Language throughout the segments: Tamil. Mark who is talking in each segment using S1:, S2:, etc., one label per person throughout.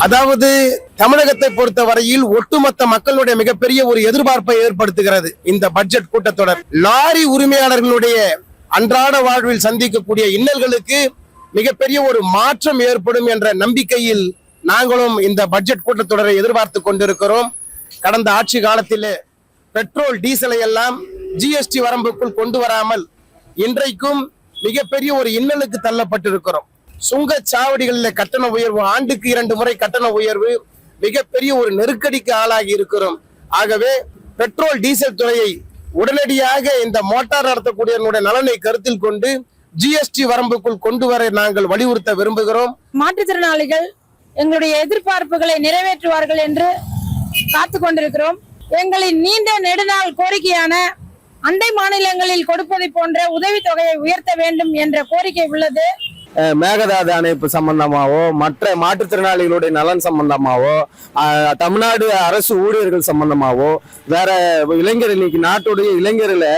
S1: அதாவது தமிழகத்தை பொறுத்த வரையில் ஒட்டுமொத்த மக்களுடைய மிகப்பெரிய ஒரு எதிர்பார்ப்பை ஏற்படுத்துகிறது இந்த பட்ஜெட் கூட்டத்தொடர். லாரி உரிமையாளர்களுடைய அன்றாட வாழ்வில் சந்திக்கக்கூடிய இன்னல்களுக்கு மிகப்பெரிய ஒரு மாற்றம் ஏற்படும் என்ற நம்பிக்கையில் நாங்களும் இந்த பட்ஜெட் கூட்டத்தொடரை எதிர்பார்த்து கொண்டிருக்கிறோம். கடந்த ஆட்சி காலத்தில் பெட்ரோல் டீசலை எல்லாம் ஜிஎஸ்டி வரம்புக்குள் கொண்டு வராமல் இன்றைக்கும் மிகப்பெரிய ஒரு இன்னலுக்கு தள்ளப்பட்டிருக்கிறோம். சுங்கச்சாவடிகளில் கட்டண உயர்வு, ஆண்டுக்கு 2 முறை கட்டண உயர்வு, மிகப்பெரிய ஒரு நெருக்கடிக்கு ஆளாகி இருக்கிறோம். ஆகவே பெட்ரோல் டீசல் துறையை உடனடியாக இந்த மோட்டார் நடத்தக்கூடிய நலனை கருத்தில் கொண்டு ஜிஎஸ்டி வரம்புக்குள் கொண்டு வர நாங்கள் வலியுறுத்த விரும்புகிறோம்.
S2: மாற்றுத்திறனாளிகள் எங்களுடைய எதிர்பார்ப்புகளை நிறைவேற்றுவார்கள் என்று காத்து கொண்டிருக்கிறோம். எங்களின் நீண்ட நெடுநாள் கோரிக்கையான அண்டை மாநிலங்களில் கொடுப்பதை போன்ற உதவித்தொகையை உயர்த்த வேண்டும் என்ற கோரிக்கை உள்ளது.
S3: மேகதாது அணைப்பு சம்பந்தமாவோ, மற்ற மாற்றுத்திறனாளிகளுடைய நலன் சம்பந்தமாவோ, தமிழ்நாடு அரசு ஊழியர்கள் சம்பந்தமாவோ, வேற இளைஞர் இன்னைக்கு நாட்டுடைய இளைஞர்களை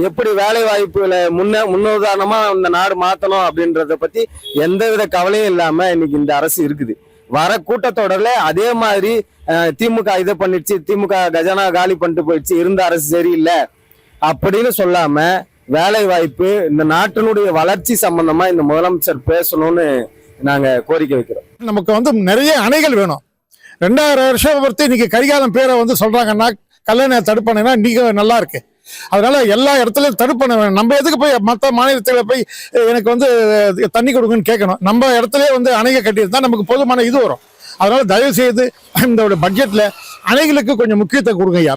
S3: எப்படி வேலை வாய்ப்புகளை முன்னுதாரணமா இந்த நாடு மாத்தணும் அப்படின்றத பத்தி எந்தவித கவலையும் இல்லாம இன்னைக்கு இந்த அரசு இருக்குது. வர கூட்டத்தொடர்ல அதே மாதிரி திமுக இதை பண்ணிடுச்சு, திமுக கஜானா காலி பண்ணிட்டு போயிடுச்சு, இருந்த அரசு சரியில்லை அப்படின்னு சொல்லாம வேலை வாய்ப்பு, இந்த நாட்டினுடைய வளர்ச்சி சம்பந்தமா இந்த முதலமைச்சர் பேசணும்னு நாங்க கோரிக்கை வைக்கிறோம்.
S4: நமக்கு நிறைய அணைகள் வேணும். 2000 வருஷம் பொறுத்து இன்னைக்கு கரிகாலம் பேரை சொல்றாங்கன்னா கல்லணை தடுப்பணைனா இன்னைக்கு நல்லா இருக்கு. அதனால எல்லா இடத்துலயும் தடுப்பணை வேணும். நம்ம எதுக்கு போய் மற்ற மாநிலத்துல போய் எனக்கு தண்ணி கொடுங்கன்னு கேட்கணும்? நம்ம இடத்துலயே அணையை கட்டியிருந்தா நமக்கு போதுமான இது வரும். அதனால தயவு செய்து இந்த பட்ஜெட்ல அணைகளுக்கு கொஞ்சம் முக்கியத்துவம் கொடுங்க ஐயா.